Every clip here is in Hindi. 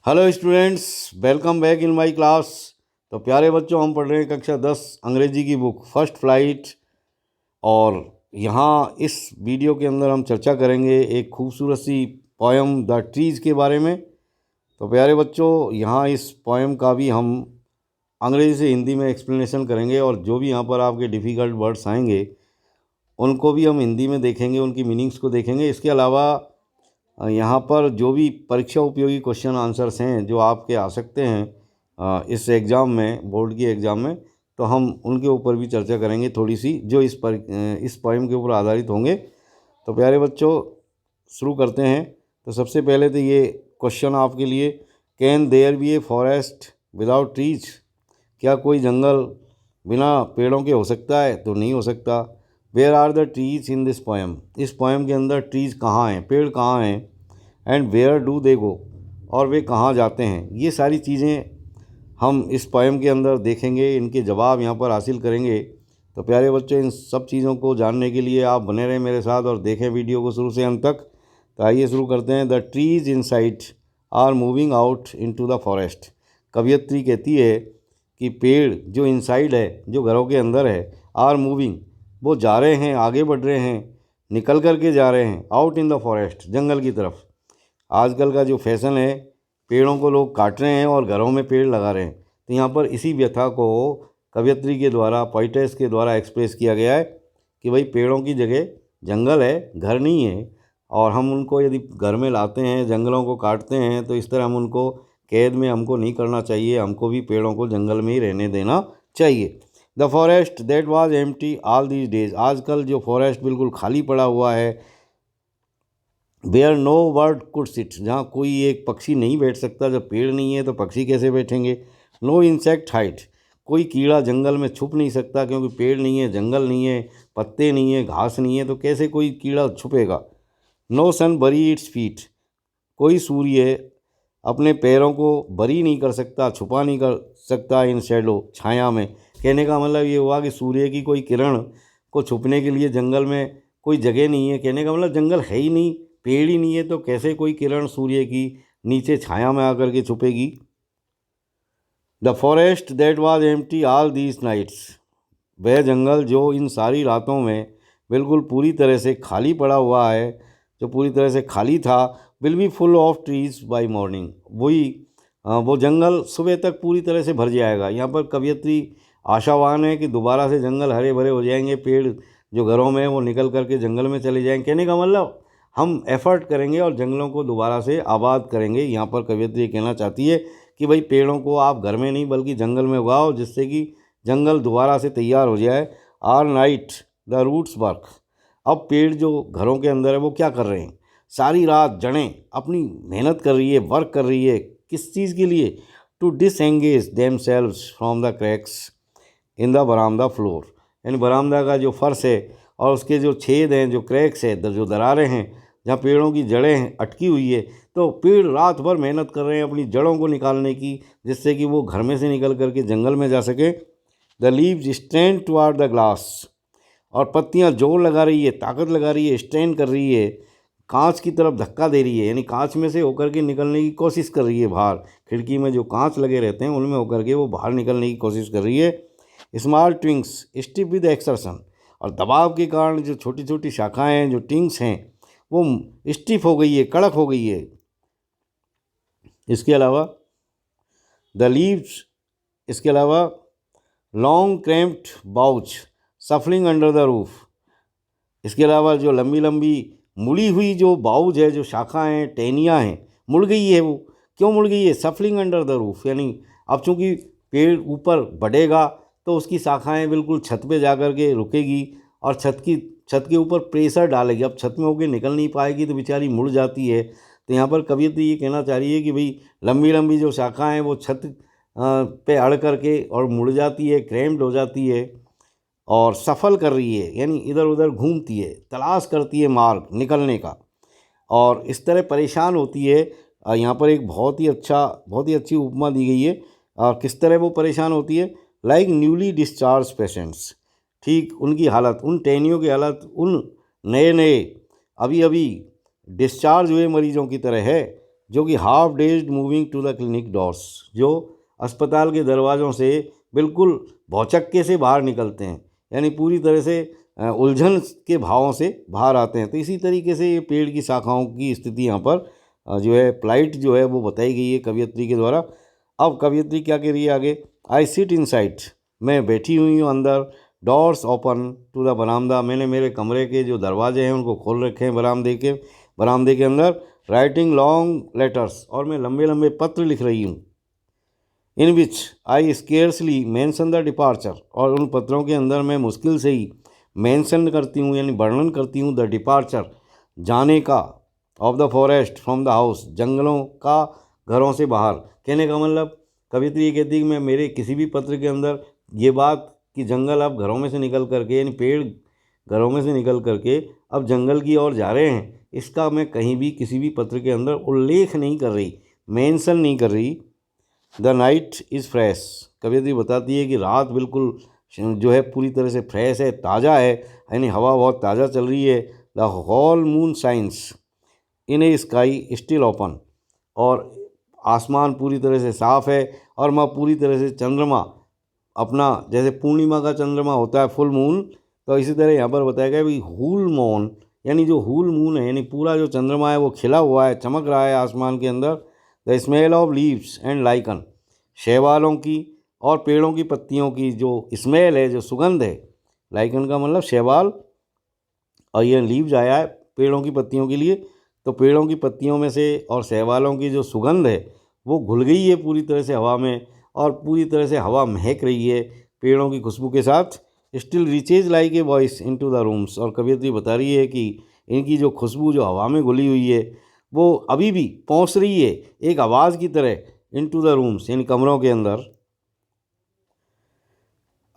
Hello students, welcome back in my class. तो प्यारे बच्चों, हम पढ़ रहे हैं कक्षा 10 अंग्रेजी की बुक फर्स्ट फ्लाइट। और यहाँ इस वीडियो के अंदर हम चर्चा करेंगे एक खूबसूरत सी पोयम द ट्रीज़ के बारे में। तो प्यारे बच्चों, यहाँ इस पोयम का भी हम अंग्रेज़ी से हिंदी में एक्सप्लेनेशन करेंगे, और जो भी यहाँ पर आपके डिफ़िकल्ट वर्ड्स आएंगे उनको भी हम हिंदी में देखेंगे, उनकी मीनिंग्स को देखेंगे। इसके अलावा यहाँ पर जो भी परीक्षा उपयोगी क्वेश्चन आंसर्स हैं जो आपके आ सकते हैं इस एग्ज़ाम में, बोर्ड की एग्ज़ाम में, तो हम उनके ऊपर भी चर्चा करेंगे थोड़ी सी, जो इस पोएम के ऊपर आधारित होंगे। तो प्यारे बच्चों, शुरू करते हैं। तो सबसे पहले तो ये क्वेश्चन आपके लिए, can there be a forest without trees? क्या कोई जंगल बिना पेड़ों के हो सकता है? तो नहीं हो सकता। Where are the trees in this poem? इस पोएम के अंदर ट्रीज कहाँ हैं, पेड़ कहाँ हैं? And where do they go? और वे कहाँ जाते हैं? ये सारी चीज़ें हम इस पोएम के अंदर देखेंगे, इनके जवाब यहाँ पर हासिल करेंगे। तो प्यारे बच्चों, इन सब चीज़ों को जानने के लिए आप बने रहें मेरे साथ और देखें वीडियो को शुरू से अंत तक। तो आइए शुरू करते हैं। The trees inside are moving out into the forest. कवयित्री कहती है कि पेड़ जो इनसाइड है, जो घरों के अंदर है, आर मूविंग, वो जा रहे हैं, आगे बढ़ रहे हैं, निकल कर के जा रहे हैं, आउट इन द फॉरेस्ट, जंगल की तरफ। आजकल का जो फैशन है, पेड़ों को लोग काट रहे हैं और घरों में पेड़ लगा रहे हैं। तो यहाँ पर इसी व्यथा को कवयित्री के द्वारा, पोइटेस के द्वारा एक्सप्रेस किया गया है कि भाई पेड़ों की जगह जंगल है, घर नहीं है। और हम उनको यदि घर में लाते हैं, जंगलों को काटते हैं, तो इस तरह हम उनको कैद में हमको नहीं करना चाहिए। हमको भी पेड़ों को जंगल में ही रहने देना चाहिए। The forest that was empty all these days. आजकल जो फॉरेस्ट बिल्कुल खाली पड़ा हुआ है, where no bird could sit, जहाँ कोई एक पक्षी नहीं बैठ सकता। जब पेड़ नहीं है तो पक्षी कैसे बैठेंगे? नो इंसेक्ट हाइड, कोई कीड़ा जंगल में छुप नहीं सकता, क्योंकि पेड़ नहीं है, जंगल नहीं है, पत्ते नहीं है, घास नहीं है, तो कैसे कोई कीड़ा छुपेगा? नो सन बरी इट्स फीट, कोई सूर्य अपने पैरों को बरी नहीं कर सकता, छुपा नहीं कर सकता इन शैडो, छाया में। कहने का मतलब ये हुआ कि सूर्य की कोई किरण को छुपने के लिए जंगल में कोई जगह नहीं है। कहने का मतलब जंगल है ही नहीं, पेड़ ही नहीं है, तो कैसे कोई किरण सूर्य की नीचे छाया में आकर के छुपेगी? The forest that was empty all these nights, वह जंगल जो इन सारी रातों में बिल्कुल पूरी तरह से खाली पड़ा हुआ है, जो पूरी तरह से खाली था, will be full of trees by morning, वो जंगल सुबह तक पूरी तरह से भर जाएगा। यहाँ पर कवयित्री आशावान है कि दोबारा से जंगल हरे भरे हो जाएंगे, पेड़ जो घरों में हैं वो निकल करके जंगल में चले जाएंगे। कहने का मतलब हम एफर्ट करेंगे और जंगलों को दोबारा से आबाद करेंगे। यहाँ पर कवयित्री कहना चाहती है कि भाई पेड़ों को आप घर में नहीं बल्कि जंगल में उगाओ, जिससे कि जंगल दोबारा से तैयार हो जाए। All night the roots work, अब पेड़ जो घरों के अंदर है वो क्या कर रहे हैं? सारी रात जड़ें अपनी मेहनत कर रही है, वर्क कर रही है। किस चीज़ के लिए? To disengage themselves from the cracks in the बरामदा फ्लोर, यानी बरामदा का जो फर्श है और उसके जो छेद हैं, जो क्रैक्स है, जो दरारें हैं, जहाँ पेड़ों की जड़ें हैं अटकी हुई है, तो पेड़ रात भर मेहनत कर रहे हैं अपनी जड़ों को निकालने की, जिससे कि वो घर में से निकल करके जंगल में जा सके। The leaves strain toward the glass, और पत्तियां जोर लगा रही है, ताकत लगा रही है, स्ट्रेन कर रही है, कांच की तरफ धक्का दे रही है, यानी कांच में से होकर के निकलने की कोशिश कर रही है बाहर। खिड़की में जो कांच लगे रहते हैं उनमें होकर के वो बाहर निकलने की कोशिश कर रही है। स्मॉल ट्विंग्स स्टिफ विद एक्सर्शन, और दबाव के कारण जो छोटी छोटी शाखाएं हैं, जो टिंग्स हैं, वो स्टिफ हो गई है, कड़क हो गई है। इसके अलावा द लीव्स, इसके अलावा long cramped bough shuffling under the roof, इसके अलावा जो लंबी लंबी मुड़ी हुई जो बाउज है, जो शाखाएं हैं, टहनियाँ हैं, मुड़ गई है। वो क्यों मुड़ गई है? सफलिंग अंडर द रूफ, यानी अब चूँकि पेड़ ऊपर बढ़ेगा तो उसकी शाखाएं बिल्कुल छत पे जा कर के रुकेगी और छत के ऊपर प्रेशर डालेगी। अब छत में होकर निकल नहीं पाएगी तो बेचारी मुड़ जाती है। तो यहाँ पर कवियत्री ये कहना चाह रही है कि भाई लंबी लंबी जो शाखाएं हैं वो छत पे अड़ करके और मुड़ जाती है, क्रैम्प्ड हो जाती है और सफल कर रही है, यानी इधर उधर घूमती है, तलाश करती है मार्ग निकलने का, और इस तरह परेशान होती है। यहाँ पर एक बहुत ही अच्छी उपमा दी गई है। और किस तरह वो परेशान होती है? लाइक न्यूली डिस्चार्ज पेशेंट्स, ठीक उनकी हालत, उन टहनियों की हालत उन नए नए अभी अभी डिस्चार्ज हुए मरीजों की तरह है। जो कि half dazed moving to the clinic doors, जो अस्पताल के दरवाज़ों से बिल्कुल भौचक्के से बाहर निकलते हैं, यानी पूरी तरह से उलझन के भावों से बाहर आते हैं। तो इसी तरीके से ये पेड़ की शाखाओं की स्थिति यहाँ पर जो है प्लाइट जो है वो बताई गई है कवयित्री के द्वारा। अब कवयित्री क्या कह रही है आगे, आई सिट इन साइट, मैं बैठी हुई हूँ अंदर, डोर्स ओपन टू द बरामदा, मैंने मेरे कमरे के जो दरवाजे हैं उनको खोल रखे हैं बरामदे के अंदर, राइटिंग लॉन्ग लेटर्स, और मैं लंबे लंबे पत्र लिख रही हूँ, इन विच आई स्केर्सली मेंशन द डिपार्चर, और उन पत्रों के अंदर मैं मुश्किल से ही मेंशन करती हूँ यानी वर्णन करती हूँ द डिपार्चर, जाने का, of the forest from the house, जंगलों का घरों से बाहर। कहने का मतलब कवित्री ये कहती है कि मैं मेरे किसी भी पत्र के अंदर ये बात कि जंगल अब घरों में से निकल करके यानी पेड़ घरों में से निकल करके अब जंगल की ओर जा रहे हैं, इसका मैं कहीं भी किसी भी पत्र के अंदर उल्लेख नहीं कर रही, मेंशन नहीं कर रही। द नाइट इज़ फ्रेश, कवियत्री बताती है कि रात बिल्कुल जो है पूरी तरह से फ्रेश है, ताज़ा है, यानी हवा बहुत ताज़ा चल रही है। The whole moon shines in a sky still open, और आसमान पूरी तरह से साफ़ है, और माँ पूरी तरह से चंद्रमा अपना, जैसे पूर्णिमा का चंद्रमा होता है फुल मून, तो इसी तरह यहाँ पर बताया गया भी हुल मून, यानी जो हुल मून है यानी पूरा जो चंद्रमा है वो खिला हुआ है, चमक रहा है आसमान के अंदर। The smell of leaves and lichen, शैवालों की और पेड़ों की पत्तियों की जो स्मेल है, जो सुगंध है, लाइकन का मतलब शैवाल, और ये लीव्स आया है पेड़ों की पत्तियों के लिए, तो पेड़ों की पत्तियों में से और शैवालों की जो सुगंध है वो घुल गई है पूरी तरह से हवा में, और पूरी तरह से हवा महक रही है पेड़ों की खुशबू के साथ। Still reaches like a voice into the rooms, और कवियत्री बता रही है कि इनकी जो खुशबू जो हवा में घुली हुई है वो अभी भी पहुंच रही है एक आवाज़ की तरह इनटू द रूम्स, यानी कमरों के अंदर।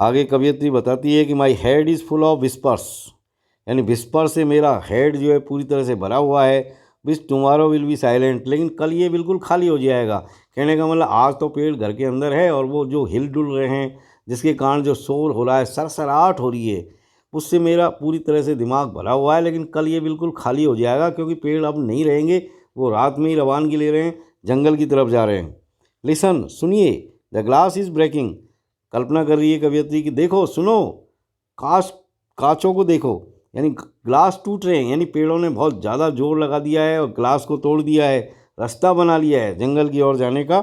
आगे कवियत्री बताती है कि my head is full of whispers, यानी विस्पर से मेरा हेड जो है पूरी तरह से भरा हुआ है। विच टुमारो विल बी साइलेंट, लेकिन कल ये बिल्कुल खाली हो जाएगा। कहने का मतलब आज तो पेड़ घर के अंदर है और वो जो हिल डुल रहे हैं जिसके कारण जो शोर हो रहा है, सरसराहट हो रही है, उससे मेरा पूरी तरह से दिमाग भरा हुआ है, लेकिन कल ये बिल्कुल खाली हो जाएगा क्योंकि पेड़ अब नहीं रहेंगे, वो रात में ही रवानगी ले रहे हैं, जंगल की तरफ जा रहे हैं। लिसन, सुनिए, द ग्लास इज़ ब्रेकिंग, कल्पना कर रही है कवियत्री की, देखो सुनो, काश कांचों को देखो, यानी ग्लास टूट रहे हैं, यानी पेड़ों ने बहुत ज़्यादा जोर लगा दिया है और ग्लास को तोड़ दिया है, रास्ता बना लिया है जंगल की ओर जाने का।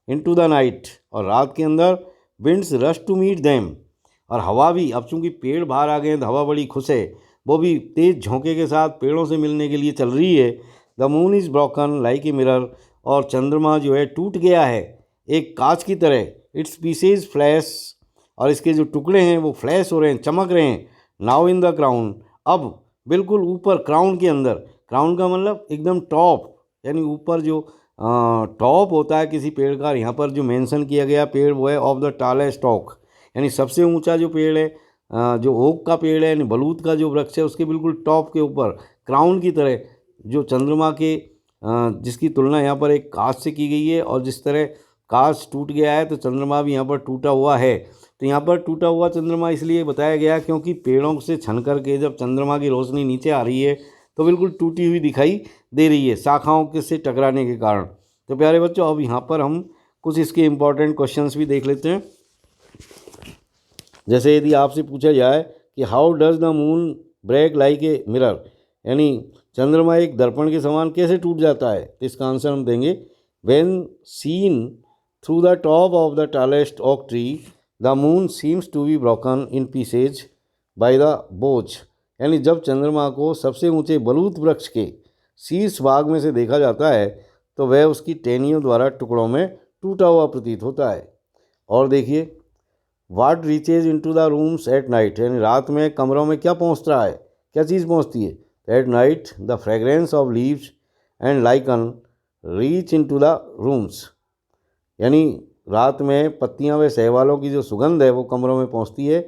इनटू द नाइट, और रात के अंदर, winds rush to meet them, और हवा भी, अब चूंकि पेड़ बाहर आ गए हैं तो हवा बड़ी खुश है, वो भी तेज़ झोंके के साथ पेड़ों से मिलने के लिए चल रही है। The moon is broken like a mirror, और चंद्रमा जो है टूट गया है एक कांच की तरह। इट्स पीसेज फ्लैश, और इसके जो टुकड़े हैं वो फ्लैश हो रहे हैं, चमक रहे हैं। नाउ इन द क्राउन, अब बिल्कुल ऊपर क्राउन के अंदर, क्राउन का मतलब एकदम टॉप, यानी ऊपर जो टॉप होता है किसी पेड़ का, यहाँ पर जो मेंशन किया गया पेड़ वो है ऑफ द टालेस्ट ओक, यानी सबसे ऊंचा जो पेड़ है, जो ओक का पेड़ है यानी बलूत का जो वृक्ष है, उसके बिल्कुल टॉप के ऊपर क्राउन की तरह जो चंद्रमा के जिसकी तुलना यहाँ पर एक कांच से की गई है, और जिस तरह कांच टूट गया है तो चंद्रमा भी यहाँ पर टूटा हुआ है। तो यहाँ पर टूटा हुआ चंद्रमा इसलिए बताया गया क्योंकि पेड़ों से छन करके जब चंद्रमा की रोशनी नीचे आ रही है तो बिल्कुल टूटी हुई दिखाई दे रही है शाखाओं के से टकराने के कारण। तो प्यारे बच्चों, अब यहाँ पर हम कुछ इसके इम्पॉर्टेंट क्वेश्चंस भी देख लेते हैं। जैसे यदि आपसे पूछा जाए कि how does the moon break like a mirror, यानी चंद्रमा एक दर्पण के समान कैसे टूट जाता है, तो इसका आंसर हम देंगे when seen through the top of the tallest oak tree the moon seems to be broken in pieces by the boughs, यानी जब चंद्रमा को सबसे ऊंचे बलूत वृक्ष के शीर्ष भाग में से देखा जाता है तो वह उसकी टहनियों द्वारा टुकड़ों में टूटा हुआ प्रतीत होता है। और देखिए, what reaches into the rooms at night, यानी रात में कमरों में क्या पहुंच रहा है, क्या चीज़ पहुंचती है, at night the fragrance of leaves and lichen reach into the rooms, यानी रात में पत्तियां व शैवालों की जो सुगंध है वो कमरों में पहुंचती है।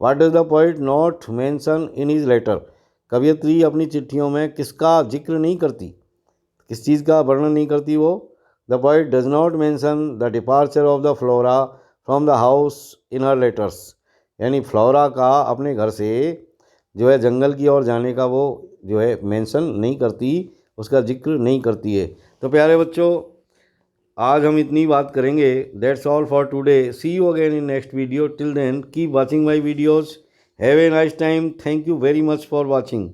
What does the poet not mention in his letter, कवियत्री अपनी चिट्ठियों में किसका जिक्र नहीं करती, किस चीज़ का वर्णन नहीं करती वो, the poet does not mention the departure of the flora from the house in her letters, यानी फ्लोरा का अपने घर से जो है जंगल की ओर जाने का वो जो है मेंशन नहीं करती, उसका जिक्र नहीं करती है। तो प्यारे बच्चों, आज हम इतनी बात करेंगे। That's all for today. See you again in next video. Till then keep watching my videos. Have a nice time. Thank you very much for watching.